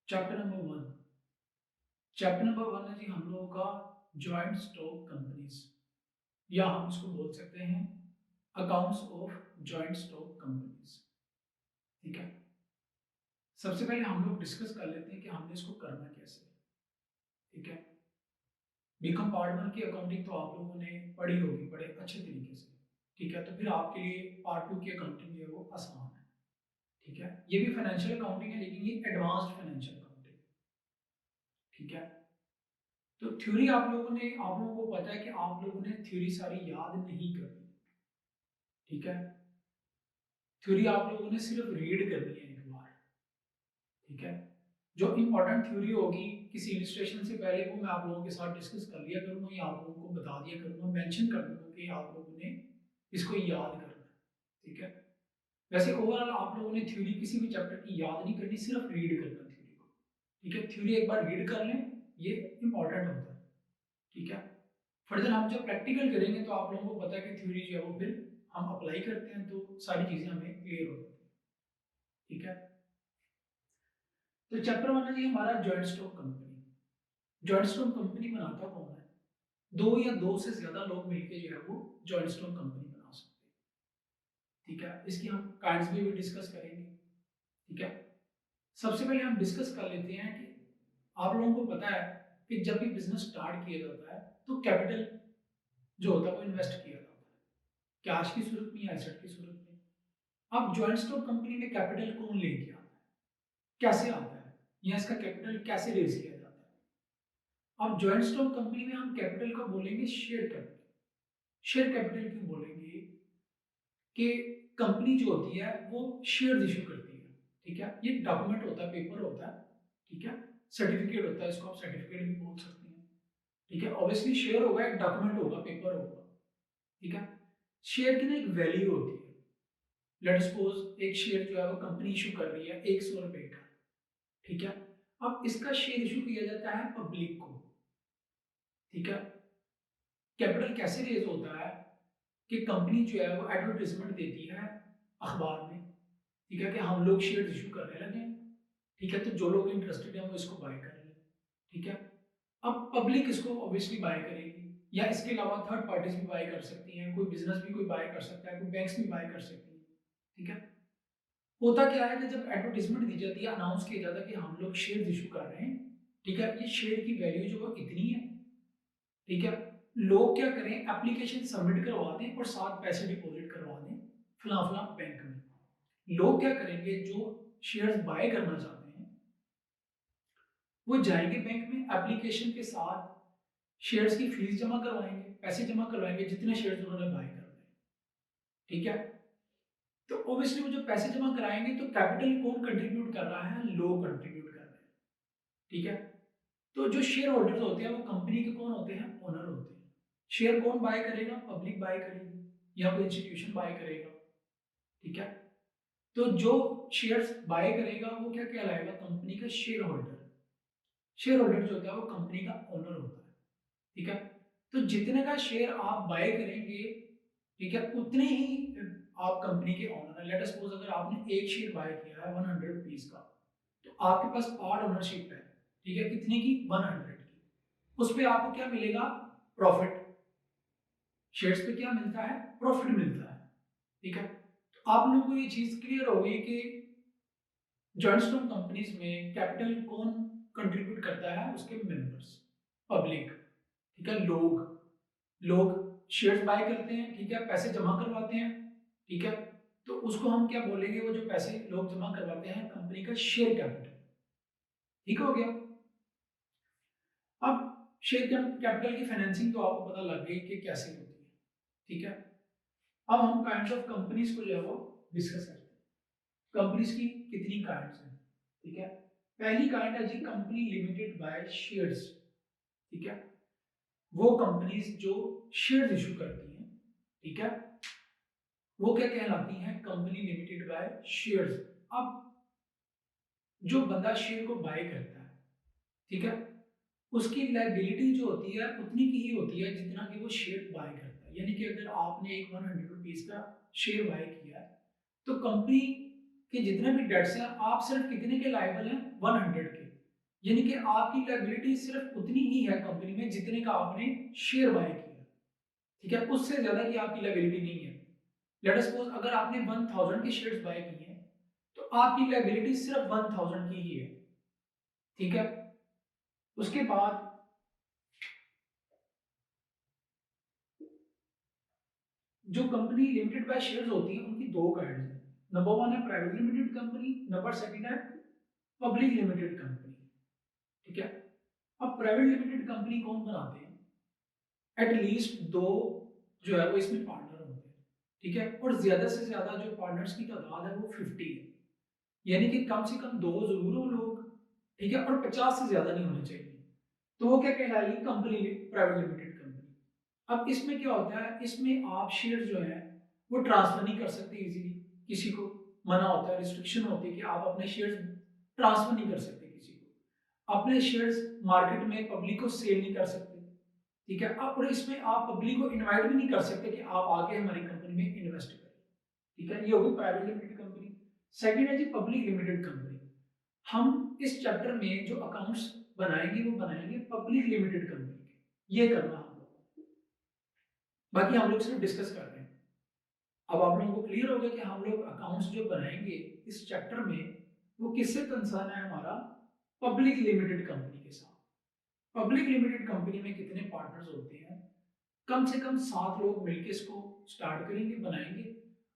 Chapter number 1। Chapter number 1 है जी हम लोगों का जॉइंट स्टॉक कंपनीज, या हम इसको बोल सकते हैं accounts of joint stock companies. ठीक है, सबसे पहले हम लोग डिस्कस कर लेते हैं कि हमने इसको करना कैसे। ठीक है, बीकॉम पार्ट 1 की अकाउंटिंग तो आप लोगों ने पढ़ी होगी बड़े अच्छे तरीके से। ठीक है, तो फिर आपके लिए पार्ट 2 की अकाउंटिंग जो है वो आसान है। ठीक है, ये भी फाइनेंशियल अकाउंटिंग है लेकिन ये एडवांस्ड फाइनेंशियल अकाउंटिंग। ठीक है, तो थ्योरी आप लोगों को पता है कि आप लोगों ने थ्योरी सारी याद नहीं करनी। ठीक है, थ्योरी आप लोगों ने सिर्फ रीड करनी है एक बार। ठीक है, जो इंपॉर्टेंट थ्योरी होगी किसी इलिस्ट्रेशन से पहले वो मैं आप लोगों के साथ डिस्कस कर लिया करूंगा या आप लोगों को बता दिया करूंगा, मेंशन कर दूंगा कि आप लोगों ने इसको याद करना है। ठीक है, वैसे ओवरऑल आप लोगों ने थ्योरी किसी भी चैप्टर की याद नहीं करनी, सिर्फ रीड करना थ्योरी को। ठीक है, थ्योरी एक बार रीड कर लें, ये इंपॉर्टेंट होता है। ठीक है, फर्दर हम जब प्रैक्टिकल करेंगे तो आप लोगों को पता है कि थ्योरी जो है वो फिर हम अप्लाई करते हैं तो सारी चीजें हमें क्लियर हो जाती हैं। ठीक है, तो चैप्टर 1 है जी हमारा joint stock company. Joint stock company बनाता कौन है? दो या दो से ज्यादा लोग मिलकर जो है वो जॉइंट स्टॉक कंपनी बना सकते हैं। ठीक है, इसकी हम काइंड्स भी डिस्कस करेंगे। ठीक है, सबसे पहले हम डिस्कस कर लेते हैं कि आप लोगों को पता है कि जब भी बिजनेस स्टार्ट किया जाता है तो कैपिटल जो होता है वो इन्वेस्ट किया जाता है, कैश की सूरत में या एसेट की सूरत में। अब जॉइंट स्टॉक कंपनी में कैपिटल कौन लेके आता है, कैसे आता है, या इसका कैपिटल कैसे रेज किया जाता है? अब जॉइंट स्टॉक कंपनी में हम कैपिटल को बोलेंगे शेयर कैपिटल। शेयर कैपिटल क्यों बोलेंगे कि कंपनी जो होती है वो शेयर इशू करती है। ठीक है, ये डॉक्यूमेंट होता है, पेपर होता है। ठीक है, सर्टिफिकेट होता है, इसको आप सर्टिफिकेट भी बोल सकते हैं। ठीक है, ऑब्वियसली शेयर होगा, एक डॉक्यूमेंट होगा, पेपर होगा। ठीक है, शेयर की ना एक वैल्यू होती है। लेट सपोज एक शेयर जो है वो कंपनी इशू कर रही है 100 रुपए का। ठीक है, अब इसका शेयर इशू किया जाता है पब्लिक को। ठीक है, कैपिटल कैसे रेज होता है कि कंपनी जो है वो एडवर्टाइजमेंट देती है अखबार में। ठीक है, कि हम लोग शेयर इशू करने लगे हैं। ठीक है, तो जो लोग इंटरेस्टेड है वो इसको बाय कर लें। ठीक है, अब पब्लिक इसको ऑब्वियसली बाय करेगी, या इसके अलावा थर्ड पार्टीज भी बाय कर सकती हैं, कोई बिजनेस भी कोई बाय कर सकता है, कोई बैंक्स भी बाय कर सकती हैं। ठीक है, होता क्या है कि जब एडवर्टाइजमेंट दी जाती है, अनाउंस किया जाता है कि हम लोग शेयर इशू कर रहे हैं। ठीक है, ये शेयर की वैल्यू जो वो इतनी है। ठीक है, लोग क्या करें, एप्लीकेशन सबमिट करवा दें और साथ पैसे डिपॉजिट करवा दें फला फला बैंक में। लोग क्या करेंगे, जो शेयर्स बाय करना चाहते हैं वो जाएंगे बैंक में, एप्लीकेशन के साथ शेयर्स की फीस जमा करवाएंगे, पैसे जमा करवाएंगे जितने शेयर्स उन्होंने बाय करने हैं। ठीक है, तो ऑब्वियसली वो जो पैसे जमा कराएंगे तो कैपिटल कौन कंट्रीब्यूट कर रहा है? लोग कंट्रीब्यूट कर रहे हैं। ठीक है, तो जो शेयर होल्डर्स होते हैं वो कंपनी के कौन होते हैं? ओनर होते हैं। शेयर कौन बाय करेगा? पब्लिक बाय करेगी या कोई इंस्टीट्यूशन बाय करेगा। ठीक है, तो जो शेयर्स बाय करेगा वो क्या कहलाएगा? कंपनी का शेयर होल्डर। शेयर होल्डर जो होता है वो कंपनी का ओनर होता है। ठीक है, तो जितने का शेयर आप बाय करेंगे, ठीक है, उतने ही आप कंपनी के ओनर हैं। लेट सपोज अगर आपने एक शेयर बाय किया है 100 रुपीज का, तो आपके पास पार्ट ओनरशिप है। ठीक है, कितने की? 100 की। उस पर आपको क्या मिलेगा? प्रॉफिट। शेयर्स पे क्या मिलता है? प्रॉफिट मिलता है। ठीक है, तो आप लोगों को ये चीज क्लियर हो गई कि जॉइंट स्टॉक कंपनीज में कैपिटल कौन कंट्रीब्यूट करता है? उसके मेंबर्स, पब्लिक। ठीक है, लोग लोग शेयर्स बाय करते हैं। ठीक है, पैसे जमा करवाते हैं। ठीक है, तो उसको हम क्या बोलेंगे? वो जो पैसे लोग जमा करवाते हैं, कंपनी का शेयर कैपिटल। ठीक हो गया। अब शेयर कैपिटल की फाइनेंसिंग तो आपको पता लग गई कि कैसे होती है। ठीक है, अब हम काइंड्स ऑफ कंपनीज को जो है वो डिस्कस करते हैं। कंपनीज की कितनी काइंड्स हैं? ठीक है, पहली काइंड है जी कंपनी लिमिटेड बाय शेयर्स। ठीक है, वो कंपनीज जो शेयर्स इशू करती हैं। ठीक है, वो क्या कहलाती हैं? Company limited by shares. अब जो बंदा शेयर को बाय करता है, ठीक है, उसकी लायबिलिटी जो होती है उतनी की ही होती है जितना कि वो शेयर बाय करता है। यानी कि अगर आपने एक 100 रुपीज का शेयर बाय किया है तो कंपनी के जितने भी डेट्स हैं आप सिर्फ कितने के लायबल हैं? 100 के। यानी कि आपकी लायबिलिटी सिर्फ उतनी ही है कंपनी में जितने का आपने शेयर बाय किया, ठीक है, उससे ज्यादा की आपकी लायबिलिटी नहीं है। लेट अस सपोज अगर आपने 1000 के शेयर्स बाय किए हैं तो आपकी लायबिलिटी सिर्फ 1000 की ही है, ठीक है। उसके बाद जो कंपनी लिमिटेड बाय शेयर्स होती है उनकी दो काइंड है। नंबर वन है private limited company, number second है पब्लिक लिमिटेड कंपनी, ठीक है। अब प्राइवेट लिमिटेड कंपनी कौन बनाते हैं? एटलीस्ट दो जो है वो इसमें पार्टनर होते हैं, ठीक है, और ज्यादा से ज्यादा जो पार्टनर्स की तादाद है वो 50 है, यानी कि कम से कम दो जरूर हो लोग, ठीक है, और 50 से ज्यादा नहीं होने चाहिए। तो वो क्या कहलाएगी? Company private limited company. अब इसमें क्या होता है, इसमें आप शेयर जो है वो ट्रांसफर नहीं कर सकते इजीली, किसी को मना होता है, रिस्ट्रिक्शन होती है कि आप अपने शेयर ट्रांसफर नहीं कर सकते किसी को, अपने शेयर्स मार्केट में पब्लिक को सेल नहीं कर सकते, ठीक है। अब और इसमें आप पब्लिक को इनवाइट भी नहीं कर सकते कि आप आके हमारी कंपनी में इन्वेस्ट करें, ठीक है। ये होगी प्राइवेट लिमिटेड कंपनी। सेकंड है जी पब्लिक लिमिटेड कंपनी। हम इस चैप्टर में जो अकाउंट्स बनाएंगे वो बनाएंगे पब्लिक लिमिटेड कंपनी के, ये करना हम लोग, बाकी हम लोग सिर्फ डिस्कस कर रहे हैं। अब आप लोगों को क्लियर हो गया कि हम लोग अकाउंट्स जो बनाएंगे इस चैप्टर में वो किससे कंसर्न है? हमारा पब्लिक लिमिटेड कंपनी के साथ। पब्लिक लिमिटेड कंपनी में कितने पार्टनर्स होते हैं? कम से कम 7 लोग मिलकर इसको स्टार्ट करेंगे, बनाएंगे,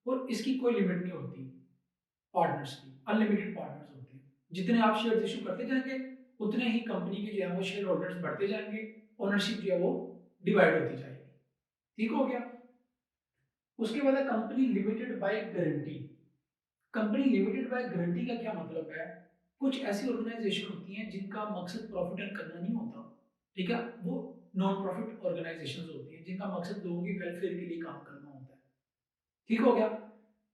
और इसकी कोई लिमिट नहीं होती पार्टनर्स की, अनलिमिटेड पार्टनर्स होते हैं। जितने आप शेयर इशू करते जाएंगे उतने ही कंपनी के जो है वो शेयर होल्डर्स बढ़ते जाएंगे, ओनरशिप जो है वो डिवाइड होती जाएगी, ठीक हो गया। उसके बाद है company limited by guarantee. Company limited by guarantee का क्या मतलब है? कुछ ऐसी ऑर्गेनाइजेशन होती हैं जिनका मकसद प्रॉफिट अर्न करना नहीं होता, ठीक है, वो नॉन प्रॉफिट ऑर्गेनाइजेशंस होती हैं जिनका मकसद लोगों की वेलफेयर के लिए काम करना होता है, ठीक हो गया।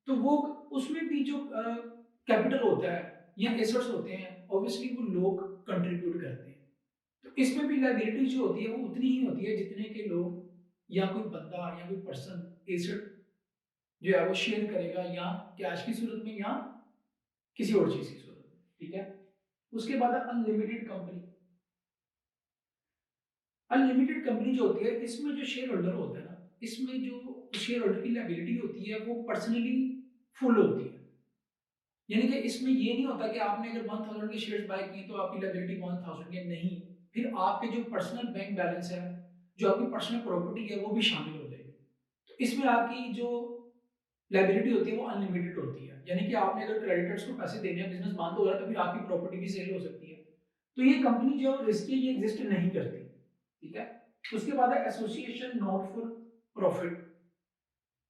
तो वो उसमें भी जो कैपिटल होता है या एसेट्स होते हैं ऑब्वियसली वो लोग कंट्रीब्यूट करते हैं, तो इसमें भी लायबिलिटी जो होती है वो उतनी ही होती है जितने के लोग या कोई बंदा या कोई पर्सन एसेट जो है वो शेयर करेगा, या कैश की सूरत में या किसी और चीज की सूरत में, ठीक है। उसके बाद अनलिमिटेड कंपनी। अनलिमिटेड कंपनी जो होती है इसमें जो शेयर होल्डर होता है ना, इसमें जो शेयर होल्डर की लायबिलिटी होती है वो पर्सनली फुल होती है, यानी कि इसमें ये नहीं होता कि आपने अगर 1000 के शेयर्स बाय किए तो आपकी लायबिलिटी 1000 के नहीं, फिर आपके जो पर्सनल बैंक बैलेंस है, जो आपकी पर्सनल प्रॉपर्टी है वो भी शामिल हो जाएगी। तो इसमें आपकी जो लायबिलिटी होती है वो अनलिमिटेड होती है, यानी कि आपने अगर क्रेडिटर्स को पैसे देने हैं, बिजनेस बंद हो रहा है, तो फिर आपकी प्रॉपर्टी भी सेल हो सकती है। तो ये कंपनी जो रिस्की ये एग्जिस्ट नहीं करती, ठीक है। उसके बाद है एसोसिएशन नॉट फॉर प्रॉफिट।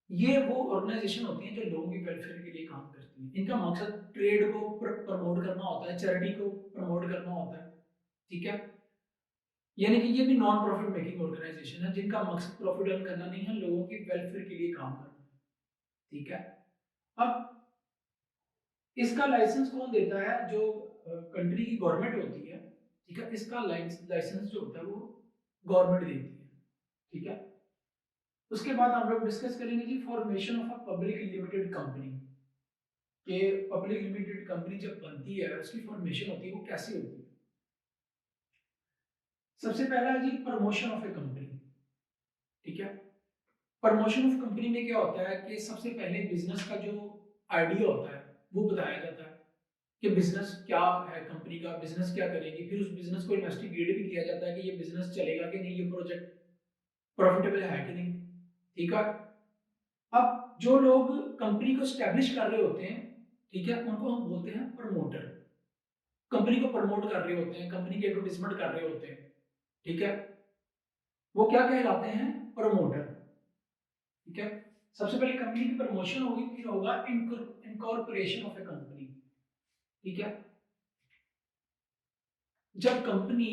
ये वो ऑर्गेनाइजेशन होती हैं जो लोगों की वेलफेयर के लिए काम करती हैं, इनका मकसद ट्रेड को प्रमोट करना होता है, चैरिटी को प्रमोट करना होता है, ठीक है। यानी कि ये भी नॉन प्रॉफिट मेकिंग ऑर्गेनाइजेशन है जिनका मकसद प्रॉफिट अर्न करना नहीं है, लोगों की वेलफेयर के लिए काम करना है, ठीक है। अब इसका लाइसेंस कौन देता है? जो कंट्री की गवर्नमेंट होती है, ठीक है, इसका लाइसेंस जो होता है वो गवर्नमेंट देती है, ठीक है। उसके बाद हम लोग डिस्कस करेंगे जी formation of a public limited company, कि पब्लिक लिमिटेड कंपनी जब बनती है उसकी फॉर्मेशन होती है वो कैसे होती है। सबसे पहला है जी प्रमोशन ऑफ ए कंपनी, ठीक है। प्रमोशन ऑफ कंपनी में क्या होता है कि सबसे पहले बिजनेस का जो आइडिया होता है वो बताया जाता है कि बिजनेस क्या है, कंपनी का बिजनेस क्या करेगी, फिर उस बिजनेस को इन्वेस्टिगेट भी किया जाता है कि ये बिजनेस चलेगा कि नहीं, ये प्रोजेक्ट प्रॉफिटेबल है कि नहीं, ठीक है। अब जो लोग कंपनी को स्टैब्लिश कर रहे होते हैं, ठीक है, उनको हम बोलते हैं प्रमोटर। कंपनी को प्रमोट कर रहे होते हैं, कंपनी की एडवर्टीजमेंट कर रहे होते हैं, ठीक है, वो क्या कहलाते हैं? प्रमोटर, ठीक है। सबसे पहले कंपनी की प्रमोशन होगी, फिर होगा इनकॉर्पोरेशन ऑफ ए कंपनी, ठीक है। जब कंपनी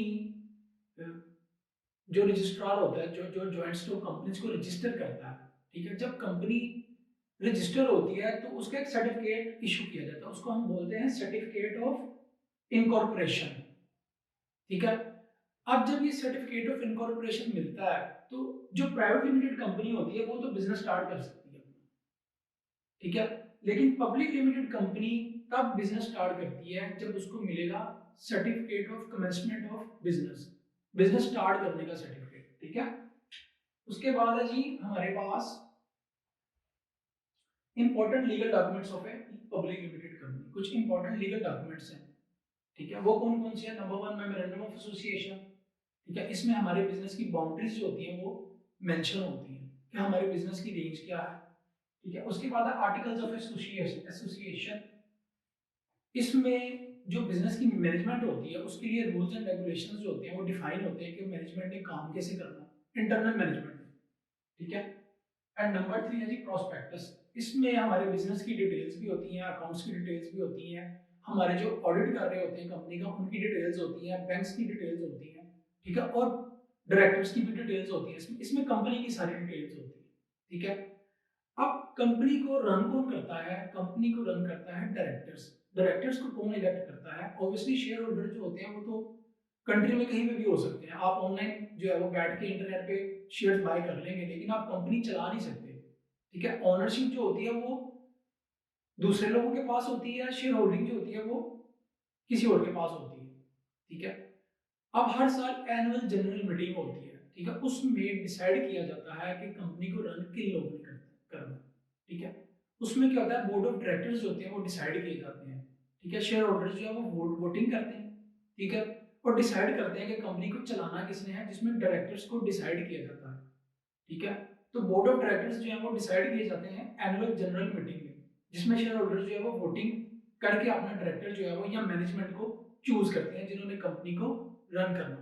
जो रजिस्ट्रार होता है, जो जो जॉइंट स्टॉक कंपनीज को रजिस्टर करता है, ठीक है, जब कंपनी रजिस्टर होती है तो उसका एक सर्टिफिकेट इशू किया जाता है, उसको हम बोलते हैं सर्टिफिकेट ऑफ इनकॉर्पोरेशन, ठीक है। अब जब ये सर्टिफिकेट ऑफ इनकॉर्पोरेशन मिलता है तो जो प्राइवेट लिमिटेड कंपनी होती है वो तो बिजनेस स्टार्ट कर सकती है, ठीक है, लेकिन पब्लिक लिमिटेड कंपनी तब बिजनेस स्टार्ट करती है जब उसको मिलेगा certificate of commencement of business, business start करने का सर्टिफिकेट, ठीक है। उसके बाद है जी हमारे पास important legal documents of a public limited company, कुछ इंपॉर्टेंट लीगल डॉक्यूमेंट्स हैं, ठीक है। वो कौन कौन से हैं? नंबर 1 मेमोरेंडम ऑफ एसोसिएशन, ठीक है। इसमें हमारे बिजनेस की बाउंड्रीज जो होती हैं वो मेंशन होती हैं कि हमारे बिजनेस की रेंज क्या है, ठीक है। उसके बाद है आर्टिकल्स ऑफ एसोसिएशन, इसमें जो बिजनेस की मैनेजमेंट होती है उसके लिए रूल्स एंड रेगुलेशंस जो होते हैं वो डिफाइन होते हैं कि मैनेजमेंट ने काम कैसे करना है, इंटरनल मैनेजमेंट, ठीक है। एंड नंबर 3 है जी प्रोस्पेक्टस, इसमें हमारे बिजनेस की डिटेल्स भी होती हैं, अकाउंट्स की डिटेल्स भी होती हैं, हमारे जो ऑडिट कर रहे होते हैं कंपनी का उनकी डिटेल्स होती हैं, बैंक्स की डिटेल्स होती हैं, ठीक है, और डायरेक्टर्स की भी डिटेल्स होती हैं, इसमें कंपनी की सारी डिटेल्स होती है, ठीक है। अब कंपनी को रन कौन करता है? कंपनी को रन करता है डायरेक्टर्स। डायरेक्टर्स को कौन इलेक्ट करता है? ऑब्वियसली शेयर होल्डर जो होते हैं वो तो कंट्री में कहीं पे भी हो सकते हैं, आप ऑनलाइन जो है वो बैठ के इंटरनेट पे शेयर्स बाय कर लेंगे, लेकिन आप कंपनी चला नहीं सकते, ठीक है। ओनरशिप जो होती है वो दूसरे लोगों के पास होती है, शेयर होल्डिंग जो होती है वो किसी और के पास होती है, ठीक है। अब हर साल एनुअल जनरल मीटिंग होती है, ठीक है, उसमें डिसाइड किया जाता है कि कंपनी को रन किन लोगों ने करना, ठीक है। उसमें क्या होता है, बोर्ड ऑफ डायरेक्टर्स होते हैं वो डिसाइड किए जाते हैं, ठीक है। शेयर होल्डर्स जो है वो वोटिंग करते हैं, ठीक है, और डिसाइड करते हैं कि कंपनी को चलाना किसने है, जिसमें डायरेक्टर्स को डिसाइड किया जाता है, ठीक है। तो बोर्ड ऑफ डायरेक्टर्स जो है वो डिसाइड किए जाते हैं एनुअल जनरल मीटिंग में, जिसमें शेयर होल्डर्स जो है वो वोटिंग करके अपना डायरेक्टर जो है वो या मैनेजमेंट को चूज करते हैं जिन्होंने कंपनी को रन करना